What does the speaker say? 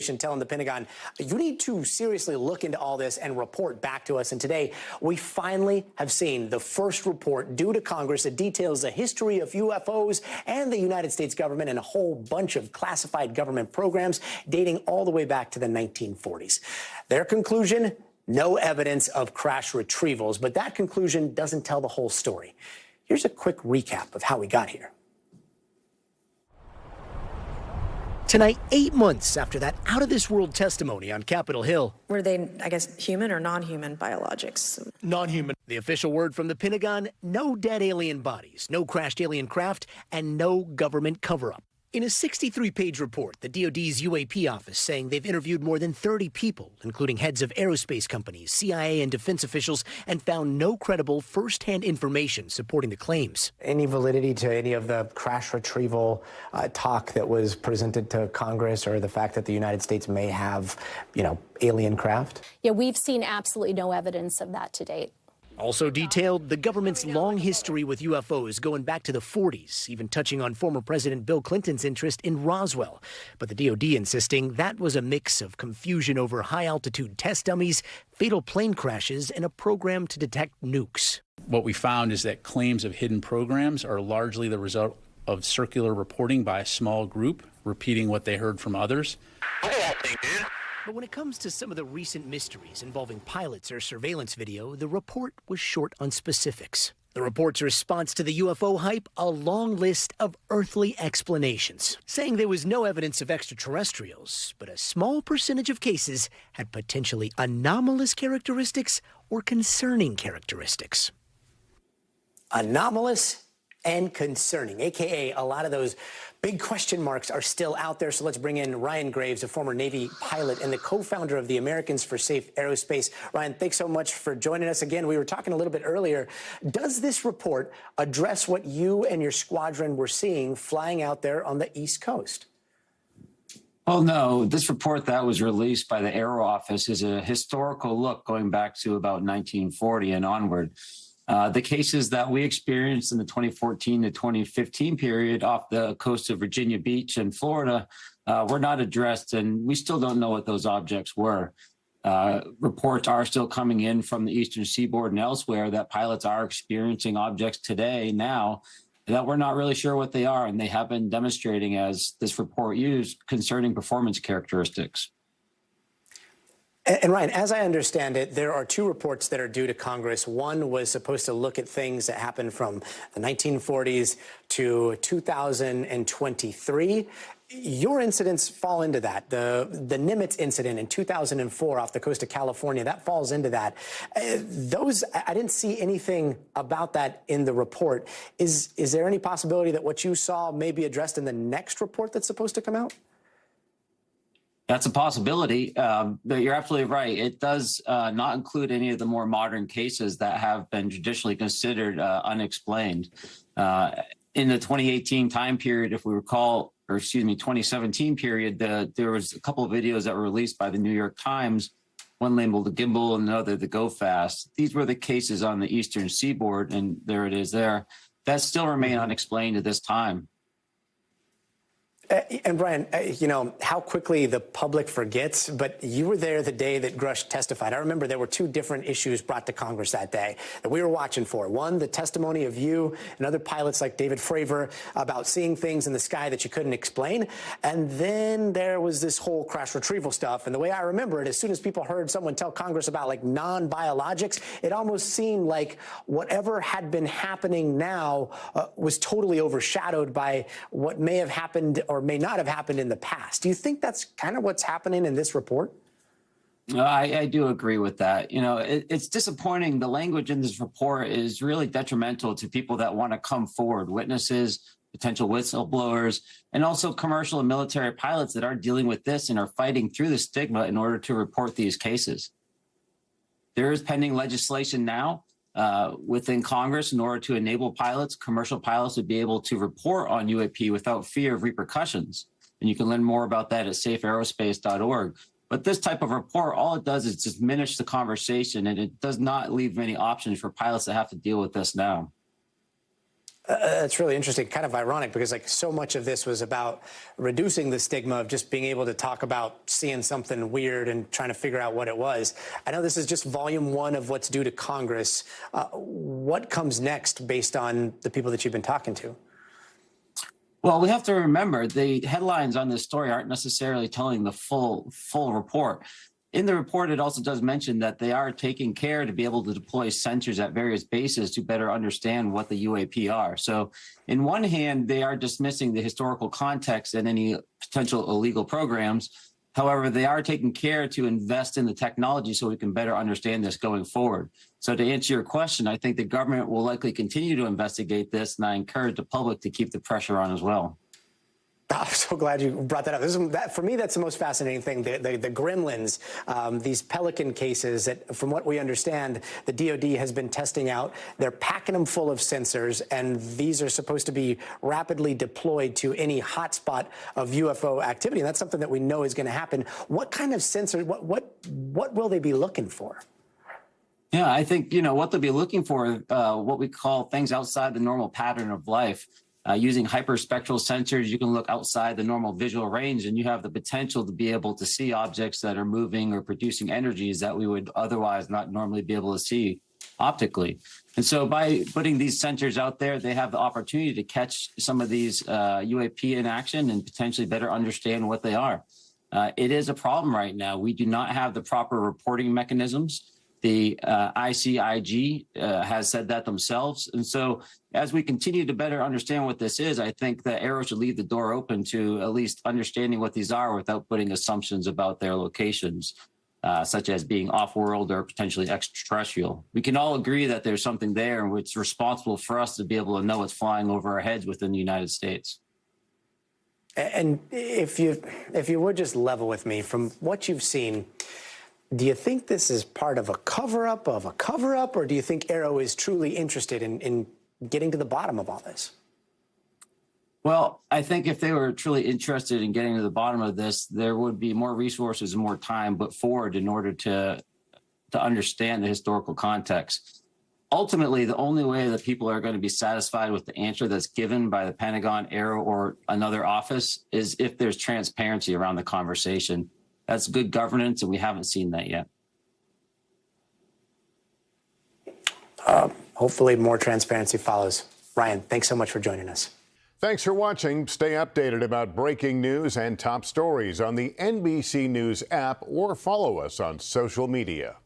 telling the Pentagon, you need to seriously look into all this and report back to us. And today, we finally have seen the first report due to Congress that details the history of UFOs and the United States government and a whole bunch of classified government programs dating all the way back to the 1940s. Their conclusion, no evidence of crash retrievals, but that conclusion doesn't tell the whole story. Here's a quick recap of how we got here. Tonight, 8 months after that out-of-this-world testimony on Capitol Hill. Were they, I guess, human or non-human biologics? Non-human. The official word from the Pentagon, no dead alien bodies, no crashed alien craft, and no government cover-up. In a 63-page report, the DoD's UAP office saying they've interviewed more than 30 people, including heads of aerospace companies, CIA and defense officials, and found no credible first-hand information supporting the claims. Any validity to any of the crash retrieval talk that was presented to Congress, or the fact that the United States may have, alien craft? Yeah, we've seen absolutely no evidence of that to date. Also detailed the government's long history with UFOs going back to the 40s, even touching on former President Bill Clinton's interest in Roswell. But the DoD insisting that was a mix of confusion over high-altitude test dummies, fatal plane crashes, and a program to detect nukes. What we found is that claims of hidden programs are largely the result of circular reporting by a small group, repeating what they heard from others. Look at that thing, dude. But when it comes to some of the recent mysteries involving pilots or surveillance video, the report was short on specifics. The report's response to the UFO hype, a long list of earthly explanations, saying there was no evidence of extraterrestrials, but a small percentage of cases had potentially anomalous characteristics or concerning characteristics. Anomalous and concerning, a.k.a. a lot of those big question marks are still out there. So let's bring in Ryan Graves, a former Navy pilot and the co-founder of the Americans for Safe Aerospace. Ryan, thanks so much for joining us again. We were talking a little bit earlier. Does this report address what you and your squadron were seeing flying out there on the East Coast? Oh, no. This report that was released by the Aero Office is a historical look going back to about 1940 and onward. The cases that we experienced in the 2014 to 2015 period off the coast of Virginia Beach and Florida were not addressed, and we still don't know what those objects were. Reports are still coming in from the eastern seaboard and elsewhere that pilots are experiencing objects today now that we're not really sure what they are, and they have been demonstrating, as this report used, concerning performance characteristics. And Ryan, as I understand it, there are two reports that are due to Congress. One was supposed to look at things that happened from the 1940s to 2023. Your incidents fall into that. The Nimitz incident in 2004 off the coast of California, that falls into that. I didn't see anything about that in the report. Is there any possibility that what you saw may be addressed in the next report that's supposed to come out? That's a possibility, but you're absolutely right. It does not include any of the more modern cases that have been traditionally considered unexplained. In the 2018 time period, if we recall, or excuse me, 2017 period, there was a couple of videos that were released by the New York Times, one labeled the Gimbal and another the Go Fast. These were the cases on the eastern seaboard, and there it is there, that still remain unexplained at this time. And Brian, how quickly the public forgets, but you were there the day that Grush testified. I remember there were two different issues brought to Congress that day that we were watching for. One, the testimony of you and other pilots like David Fravor about seeing things in the sky that you couldn't explain. And then there was this whole crash retrieval stuff. And the way I remember it, as soon as people heard someone tell Congress about like non-biologics, it almost seemed like whatever had been happening now was totally overshadowed by what may have happened or may not have happened in the past. Do you think that's kind of what's happening in this report? I do agree with that. It's disappointing. The language in this report is really detrimental to people that want to come forward, witnesses, potential whistleblowers, and also commercial and military pilots that are dealing with this and are fighting through the stigma in order to report these cases. There is pending legislation now within Congress in order to enable commercial pilots, to be able to report on UAP without fear of repercussions. And you can learn more about that at safeaerospace.org. But this type of report, all it does is diminish the conversation, and it does not leave many options for pilots that have to deal with this now. That's really interesting, kind of ironic, because like so much of this was about reducing the stigma of just being able to talk about seeing something weird and trying to figure out what it was. I know this is just volume 1 of what's due to Congress. What comes next based on the people that you've been talking to? Well, we have to remember the headlines on this story aren't necessarily telling the full report. In the report, it also does mention that they are taking care to be able to deploy sensors at various bases to better understand what the UAP are. So in one hand, they are dismissing the historical context and any potential illegal programs. However, they are taking care to invest in the technology so we can better understand this going forward. So to answer your question, I think the government will likely continue to investigate this, and I encourage the public to keep the pressure on as well. I'm so glad you brought that up. For me, that's the most fascinating thing, the gremlins, these Pelican cases that, from what we understand, the DOD has been testing out. They're packing them full of sensors, and these are supposed to be rapidly deployed to any hotspot of UFO activity. And that's something that we know is going to happen. What kind of sensors, what will they be looking for? Yeah, I think, what they'll be looking for, what we call things outside the normal pattern of life. Using hyperspectral sensors, you can look outside the normal visual range, and you have the potential to be able to see objects that are moving or producing energies that we would otherwise not normally be able to see optically. And so by putting these sensors out there, they have the opportunity to catch some of these UAP in action and potentially better understand what they are. It is a problem right now. We do not have the proper reporting mechanisms. The ICIG has said that themselves. And so as we continue to better understand what this is, I think that AARO should leave the door open to at least understanding what these are without putting assumptions about their locations, such as being off-world or potentially extraterrestrial. We can all agree that there's something there and it's responsible for us to be able to know what's flying over our heads within the United States. And if you would just level with me, from what you've seen, do you think this is part of a cover-up, or do you think AARO is truly interested in getting to the bottom of all this? Well, I think if they were truly interested in getting to the bottom of this, there would be more resources and more time put forward in order to understand the historical context. Ultimately, the only way that people are going to be satisfied with the answer that's given by the Pentagon, AARO, or another office is if there's transparency around the conversation. That's good governance, and we haven't seen that yet. Hopefully more transparency follows. Ryan, thanks so much for joining us. Thanks for watching. Stay updated about breaking news and top stories on the NBC News app or follow us on social media.